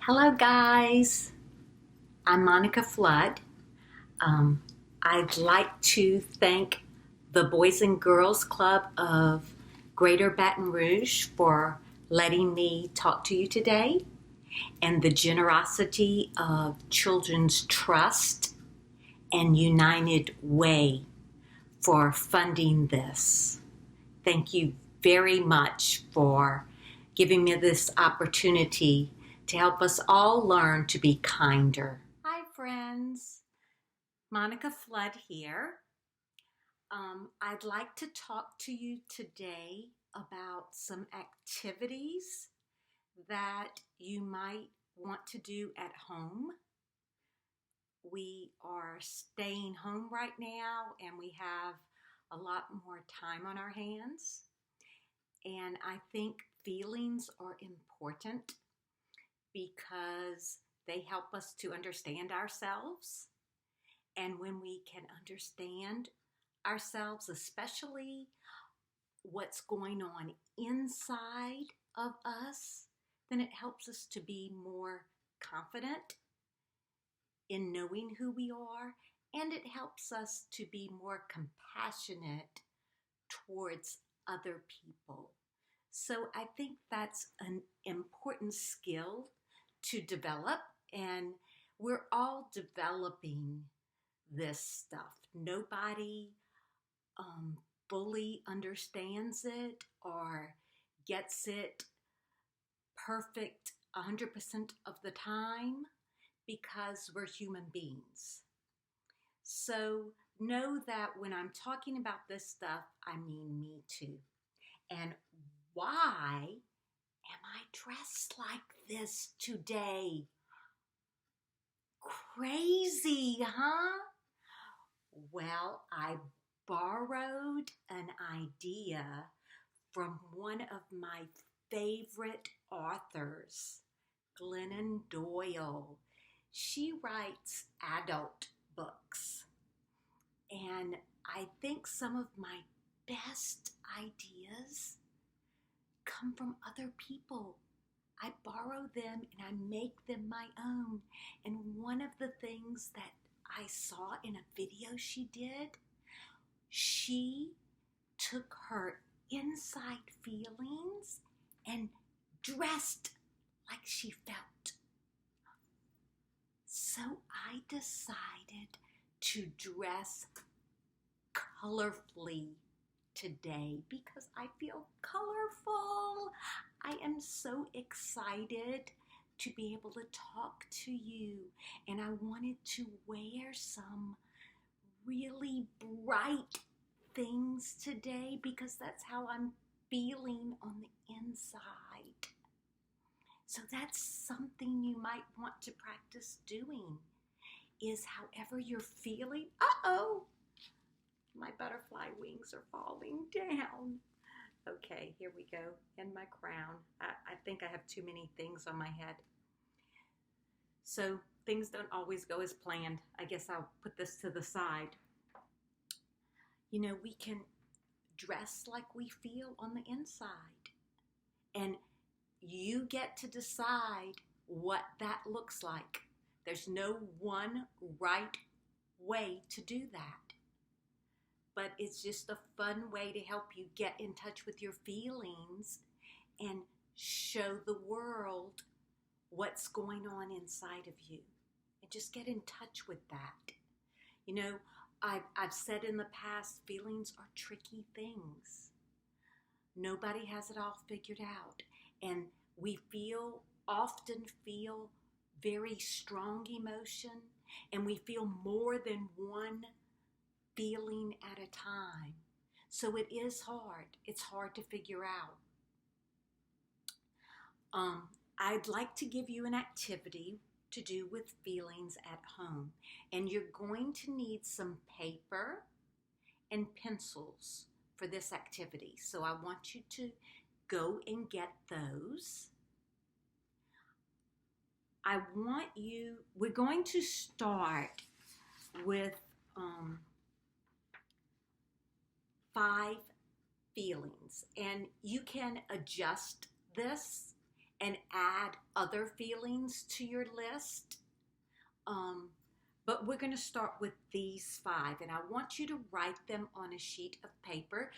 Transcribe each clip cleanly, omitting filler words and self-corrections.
Hello, guys. I'm Monica Flood. Um, I'd like to thank the Boys and Girls Club of Greater Baton Rouge for letting me talk to you today, and the generosity of Children's Trust and United Way for funding this. Thank you very much for giving me this opportunity to help us all learn to be kinder. Hi, friends. Monica Flood here. I'd like to talk to you today about some activities that you might want to do at home. We are staying home right now and we have a lot more time on our hands. And I think feelings are important because they help us to understand ourselves. And when we can understand ourselves, especially what's going on inside of us, then it helps us to be more confident in knowing who we are, and it helps us to be more compassionate towards other people. So I think that's an important skill to develop, and we're all developing this stuff. Nobody fully understands it or gets it perfect 100% of the time because we're human beings. So know that when I'm talking about this stuff, I mean me too. And why am I dressed like this today? Crazy, huh? Well, I borrowed an idea from one of my favorite authors, Glennon Doyle. She writes adult books, and I think some of my best ideas come from other people. I borrow them and I make them my own. And one of the things that I saw in a video she did, she took her inside feelings and dressed like she felt. So I decided to dress colorfully today because I feel colorful. I am so excited to be able to talk to you, and I wanted to wear some really bright things today because that's how I'm feeling on the inside. So that's something you might want to practice doing, is however you're feeling. Uh-oh, my butterfly wings are falling down. Okay, here we go. And my crown. I think I have too many things on my head. So things don't always go as planned. I guess I'll put this to the side. You know, we can dress like we feel on the inside. And you get to decide what that looks like. There's no one right way to do that. But it's just a fun way to help you get in touch with your feelings and show the world what's going on inside of you. And just get in touch with that. You know, I've said in the past, feelings are tricky things. Nobody has it all figured out. And we often feel very strong emotion, and we feel more than one feeling at a time. So it is hard. It's hard to figure out. I'd like to give you an activity to do with feelings at home. And you're going to need some paper and pencils for this activity. So I want you to go and get those. We're going to start with 5 feelings, and you can adjust this and add other feelings to your list. But we're going to start with these 5, and I want you to write them on a sheet of paper.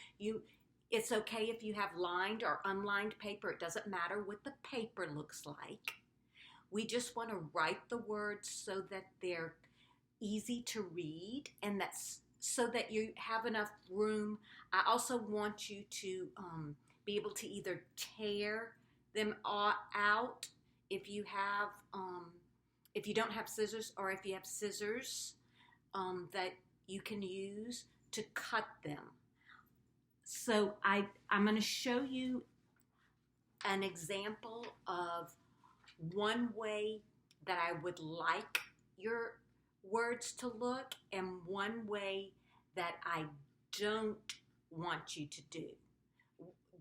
It's okay if you have lined or unlined paper. It doesn't matter what the paper looks like. We just want to write the words so that they're easy to read, and that's so that you have enough room. I also want you to be able to either tear them out if you have if you don't have scissors, or if you have scissors that you can use to cut them. So I'm going to show you an example of one way that I would like your words to look, and one way that I don't want you to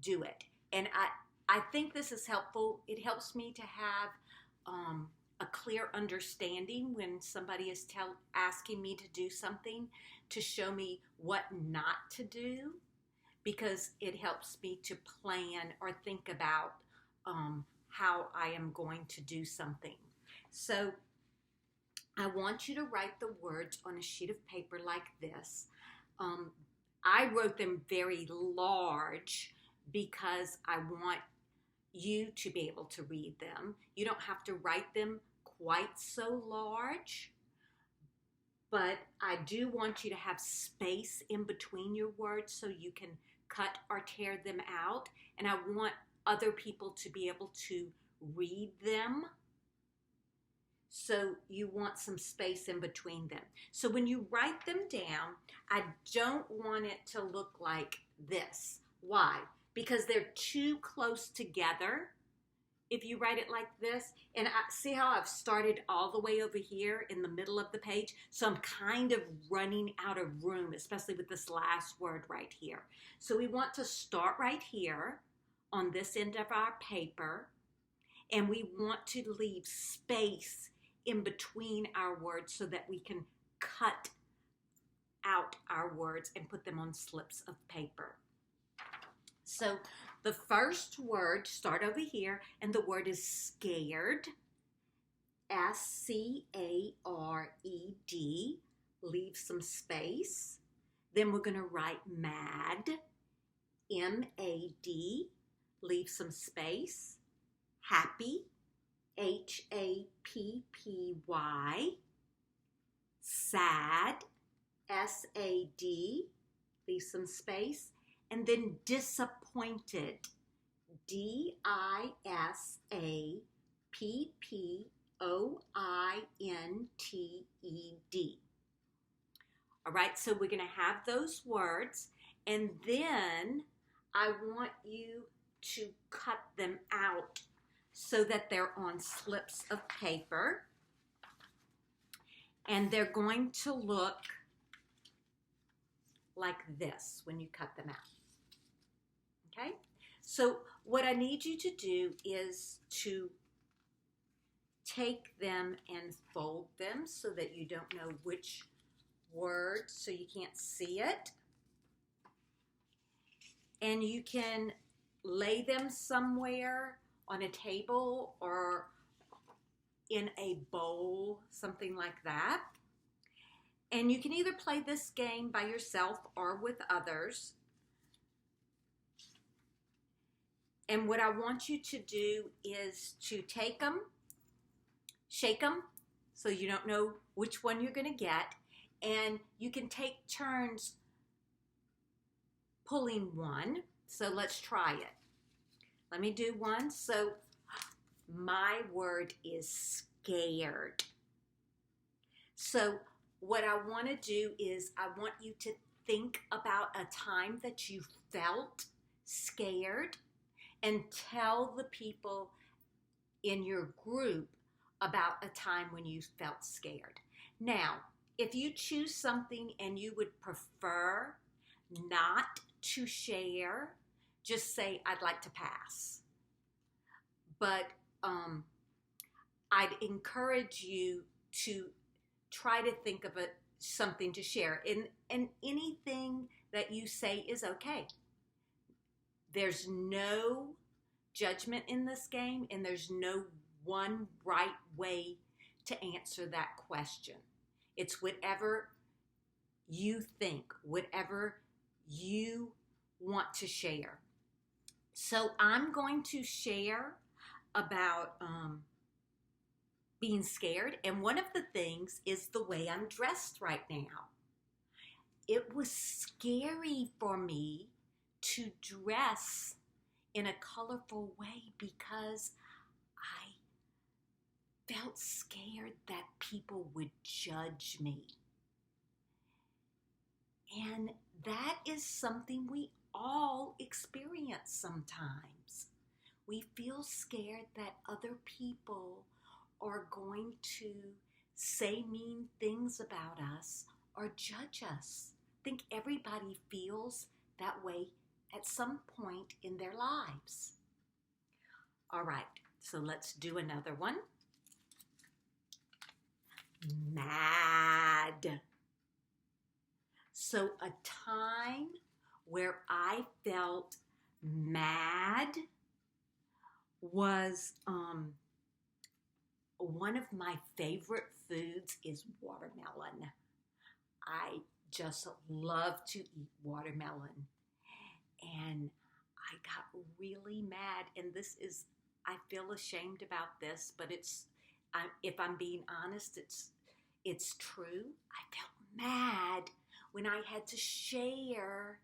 do it. And I think this is helpful. It helps me to have a clear understanding when somebody is asking me to do something, to show me what not to do, because it helps me to plan or think about how I am going to do something. So I want you to write the words on a sheet of paper like this. I wrote them very large because I want you to be able to read them. You don't have to write them quite so large, but I do want you to have space in between your words so you can cut or tear them out. And I want other people to be able to read them. So you want some space in between them. So when you write them down, I don't want it to look like this. Why? Because they're too close together if you write it like this. And see how I've started all the way over here in the middle of the page? So I'm kind of running out of room, especially with this last word right here. So we want to start right here on this end of our paper, and we want to leave space in between our words so that we can cut out our words and put them on slips of paper. So the first word, start over here, and the word is scared. S-C-A-R-E-D. Leave some space. Then we're going to write mad. M-A-D. Leave some space. Happy. H-A-P-P-Y. Sad. S-A-D. Leave some space. And then disappointed. D-I-S-A-P-P-O-I-N-T-E-D. All right, so we're going to have those words, and then I want you to cut them out so that they're on slips of paper, and they're going to look like this when you cut them out. Okay? So what I need you to do is to take them and fold them so that you don't know which word, so you can't see it. And you can lay them somewhere on a table or in a bowl, something like that. And you can either play this game by yourself or with others. And what I want you to do is to take them, shake them, so you don't know which one you're going to get. And you can take turns pulling one. So let's try it. Let me do one. So my word is scared. So what I want to do is I want you to think about a time that you felt scared, and tell the people in your group about a time when you felt scared. Now, if you choose something and you would prefer not to share, just say, I'd like to pass. But I'd encourage you to try to think of something to share. And anything that you say is okay. There's no judgment in this game, and there's no one right way to answer that question. It's whatever you think, whatever you want to share. So I'm going to share about being scared, and one of the things is the way I'm dressed right now. It was scary for me to dress in a colorful way because I felt scared that people would judge me. And that is something we all experience sometimes. We feel scared that other people are going to say mean things about us or judge us. I think everybody feels that way at some point in their lives. All right, so let's do another one. Mad. So a time where I felt mad was one of my favorite foods is watermelon. I just love to eat watermelon. And I got really mad, and I feel ashamed about this, but if I'm being honest, it's true. I felt mad when I had to share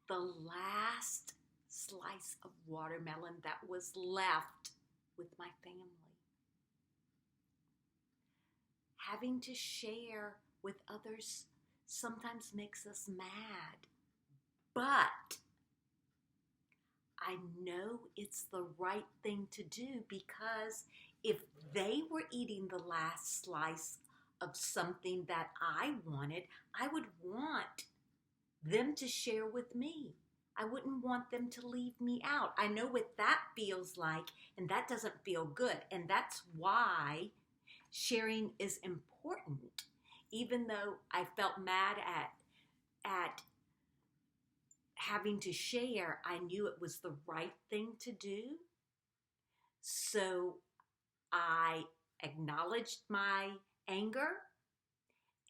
the last slice of watermelon that was left with my family. Having to share with others sometimes makes us mad, but I know it's the right thing to do, because if they were eating the last slice of something that I wanted, I would want them to share with me. I wouldn't want them to leave me out. I know what that feels like, and that doesn't feel good. And that's why sharing is important. Even though I felt mad at having to share, I knew it was the right thing to do. So I acknowledged my anger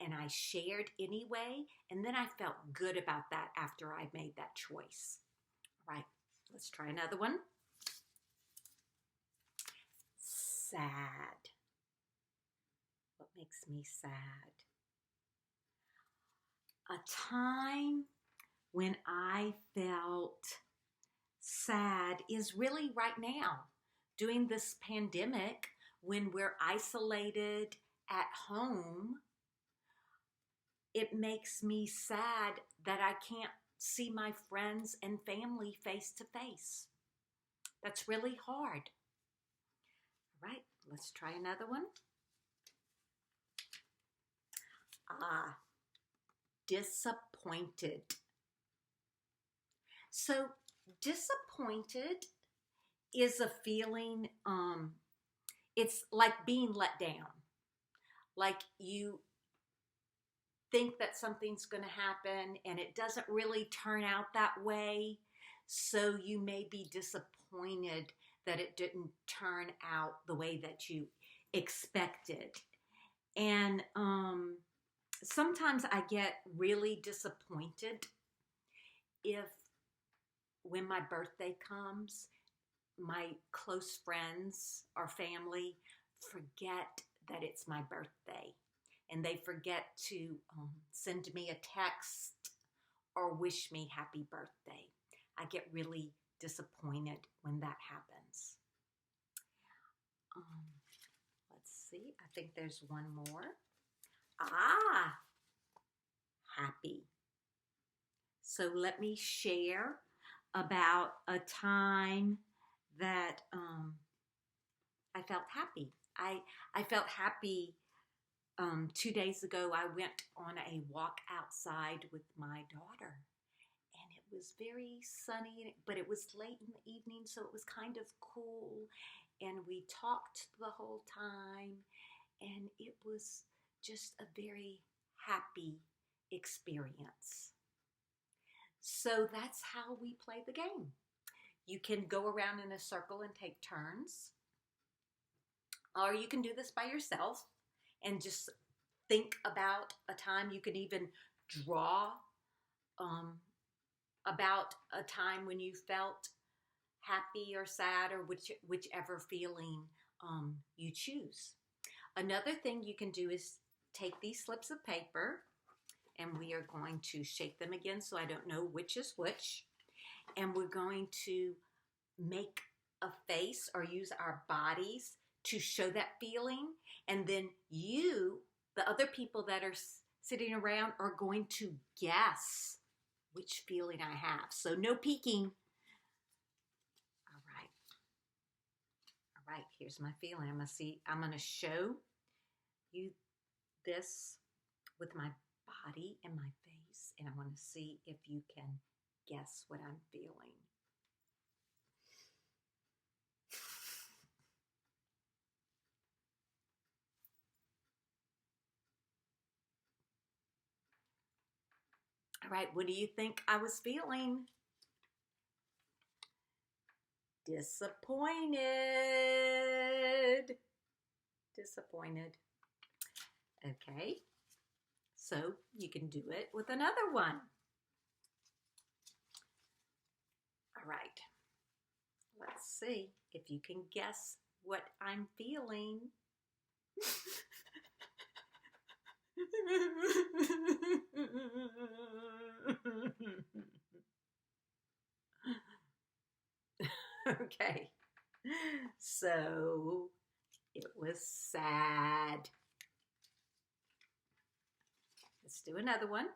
and I shared anyway. And then I felt good about that after I made that choice. All right, let's try another one. Sad. What makes me sad? A time when I felt sad is really right now, during this pandemic, when we're isolated at home. It makes me sad that I can't see my friends and family face to face. That's really hard. All right, let's try another one. Disappointed. So disappointed is a feeling, it's like being let down. Like you think that something's going to happen and it doesn't really turn out that way. So you may be disappointed that it didn't turn out the way that you expected. And sometimes I get really disappointed when my birthday comes, my close friends or family forget that it's my birthday, and they forget to send me a text or wish me happy birthday. I get really disappointed when that happens. Let's see, I think there's one more. Happy. So let me share about a time that I felt happy. I felt happy 2 days ago. I went on a walk outside with my daughter, and it was very sunny, but it was late in the evening, so it was kind of cool, and we talked the whole time, and it was just a very happy experience. So that's how we play the game. You can go around in a circle and take turns, or you can do this by yourself and just think about a time. You can even draw about a time when you felt happy or sad, or whichever feeling you choose. Another thing you can do is take these slips of paper, and we are going to shake them again so I don't know which is which. And we're going to make a face or use our bodies to show that feeling. And then you, the other people that are sitting around, are going to guess which feeling I have. So no peeking. All right. All right, here's my feeling. I'm going to show you this with my body and my face, and I want to see if you can guess what I'm feeling. All right, what do you think I was feeling? Disappointed. Disappointed. Okay, so you can do it with another one. All right, let's see if you can guess what I'm feeling. Okay, so it was sad. Let's do another one.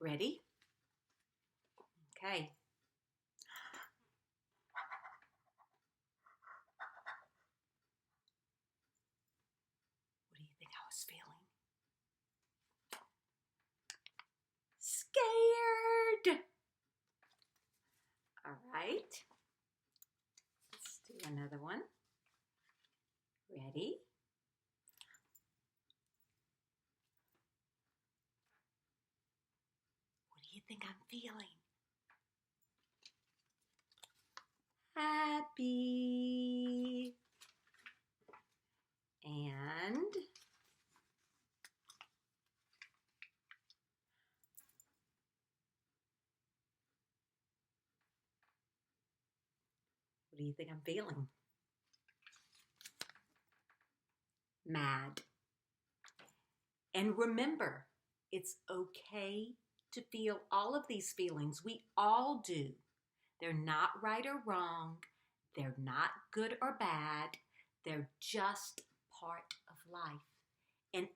Ready? Okay. What do you think I was feeling? Scared. All right. Let's do another one. Ready? What do you think I'm feeling? Happy. And what do you think I'm feeling? Mad. And remember, it's okay to feel all of these feelings. We all do. They're not right or wrong. They're not good or bad. They're just part of life. And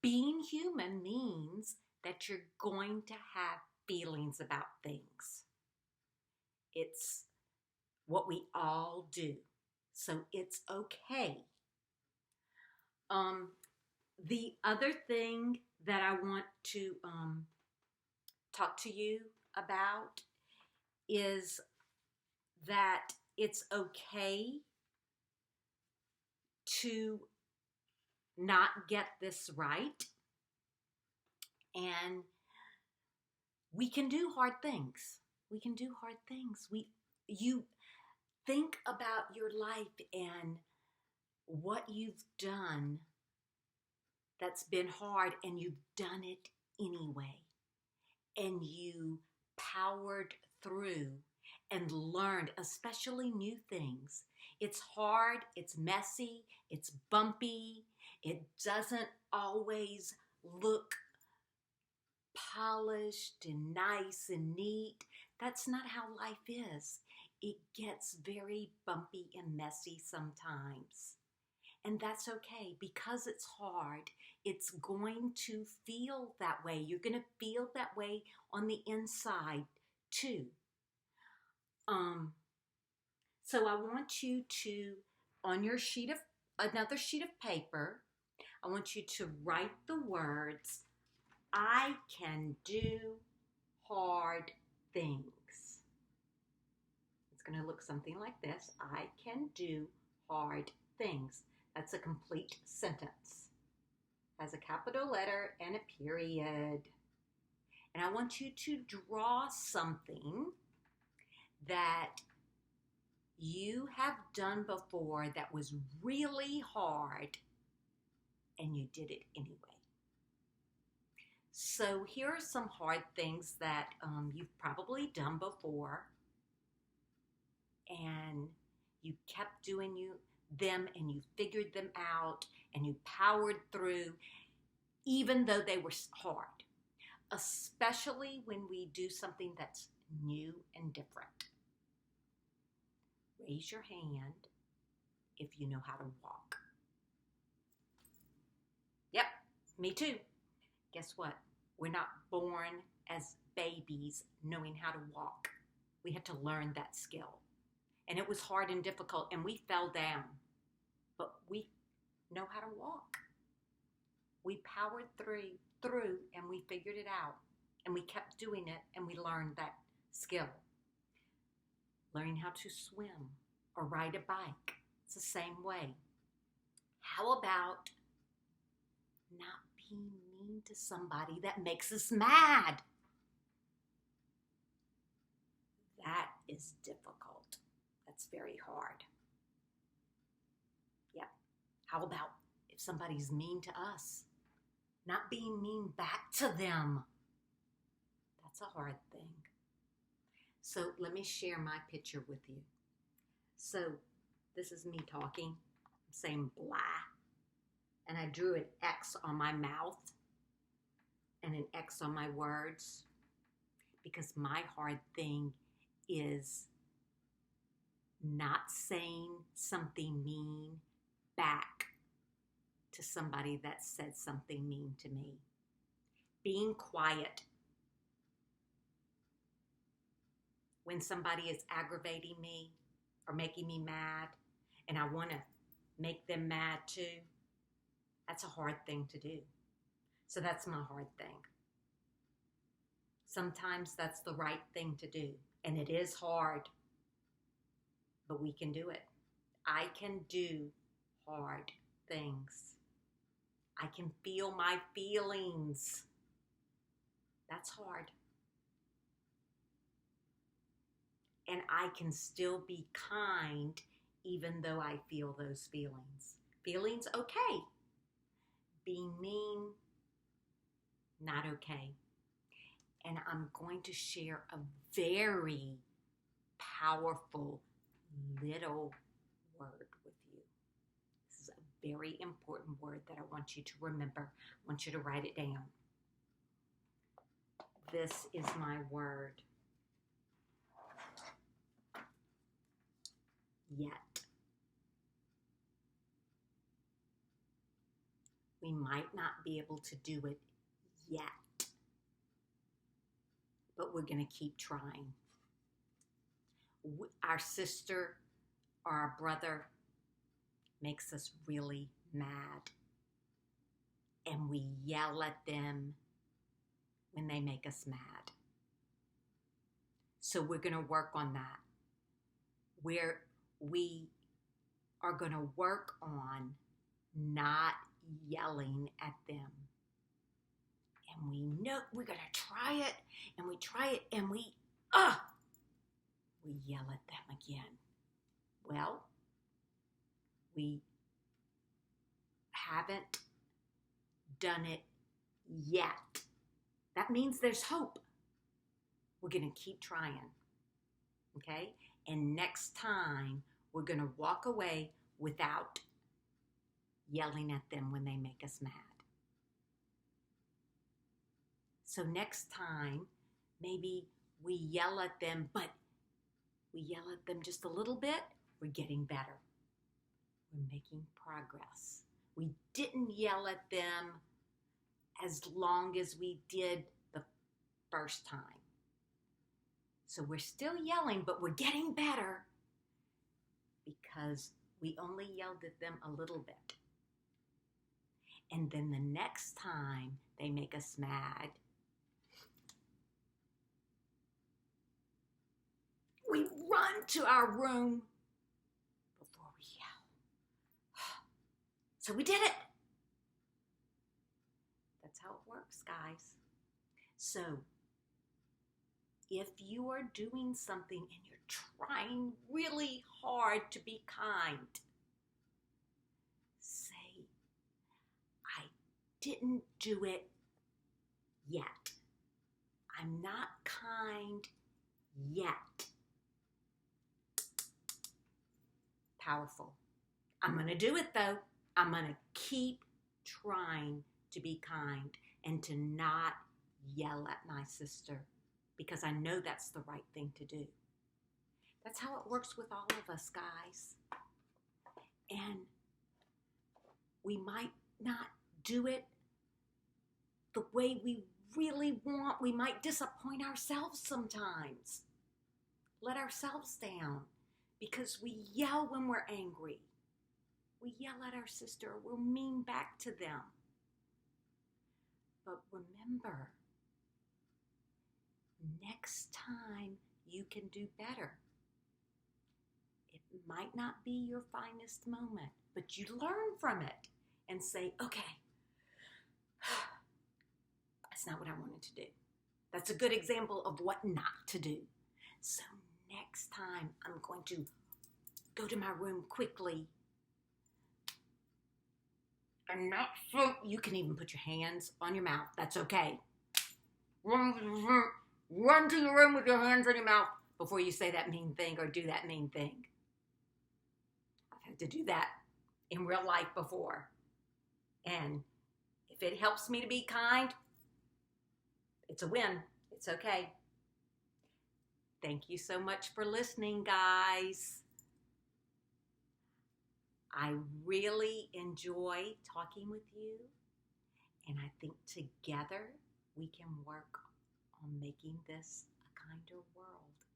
being human means that you're going to have feelings about things. It's what we all do. So it's okay. The other thing that I want to talk to you about is that it's okay to not get this right, and we can do hard things. We can do hard things. You think about your life and what you've done that's been hard, and you've done it anyway. And you powered through and learned, especially new things. It's hard, it's messy, it's bumpy. It doesn't always look polished and nice and neat. That's not how life is. It gets very bumpy and messy sometimes. And that's okay, because it's hard. It's going to feel that way. You're going to feel that way on the inside too. So I want you to, on your another sheet of paper, I want you to write the words, I can do hard things. It's going to look something like this. I can do hard things. That's a complete sentence. Has a capital letter and a period. And I want you to draw something that you have done before that was really hard and you did it anyway. So here are some hard things that you've probably done before and you kept doing them and you figured them out and you powered through even though they were hard, especially when we do something that's new and different. Raise your hand if you know how to walk. Yep, me too. Guess what? We're not born as babies knowing how to walk. We had to learn that skill. And it was hard and difficult, and we fell down. But we know how to walk. We powered through and we figured it out. And we kept doing it, and we learned that skill. Learning how to swim or ride a bike. It's the same way. How about not being mean to somebody that makes us mad? That is difficult. That's very hard. Yep. How about if somebody's mean to us? Not being mean back to them. That's a hard thing. So let me share my picture with you. So this is me talking. I'm saying blah. And I drew an X on my mouth and an X on my words because my hard thing is not saying something mean back to somebody that said something mean to me. Being quiet when somebody is aggravating me or making me mad and I want to make them mad too. That's a hard thing to do. So that's my hard thing. Sometimes that's the right thing to do. And it is hard, but we can do it. I can do hard things. I can feel my feelings. That's hard. And I can still be kind even though I feel those feelings. Feelings, okay. Being mean, not okay. And I'm going to share a very powerful little word with you. This is a very important word that I want you to remember. I want you to write it down. This is my word. Yet. We might not be able to do it yet, but we're going to keep trying. Our sister or our brother makes us really mad, and we yell at them when they make us mad. So we're going to work on that. We are going to work on not yelling at them. And we know we're going to try it, and we try it, and we yell at them again. Well, we haven't done it yet. That means there's hope. We're going to keep trying. Okay? And next time, we're going to walk away without yelling at them when they make us mad. So next time, maybe we yell at them, but we yell at them just a little bit. We're getting better. We're making progress. We didn't yell at them as long as we did the first time. So we're still yelling, but we're getting better because we only yelled at them a little bit. And then the next time they make us mad, we run to our room before we yell. So we did it. That's how it works, guys. So if you are doing something and you're trying really hard to be kind, say, I didn't do it yet. I'm not kind yet. Powerful. I'm going to do it though. I'm going to keep trying to be kind and to not yell at my sister because I know that's the right thing to do. That's how it works with all of us, guys. And we might not do it the way we really want. We might disappoint ourselves sometimes. Let ourselves down because we yell when we're angry. We yell at our sister. We're mean back to them. But remember, next time you can do better. It might not be your finest moment, but you learn from it and say, okay, that's not what I wanted to do. That's a good example of what not to do. So next time I'm going to go to my room quickly. And not so you can even put your hands on your mouth. That's okay. Run to your room with your hands on your mouth before you say that mean thing or do that mean thing. I've had to do that in real life before. And if it helps me to be kind, it's a win. It's okay. Thank you so much for listening, guys. I really enjoy talking with you, and I think together we can work on making this a kinder world.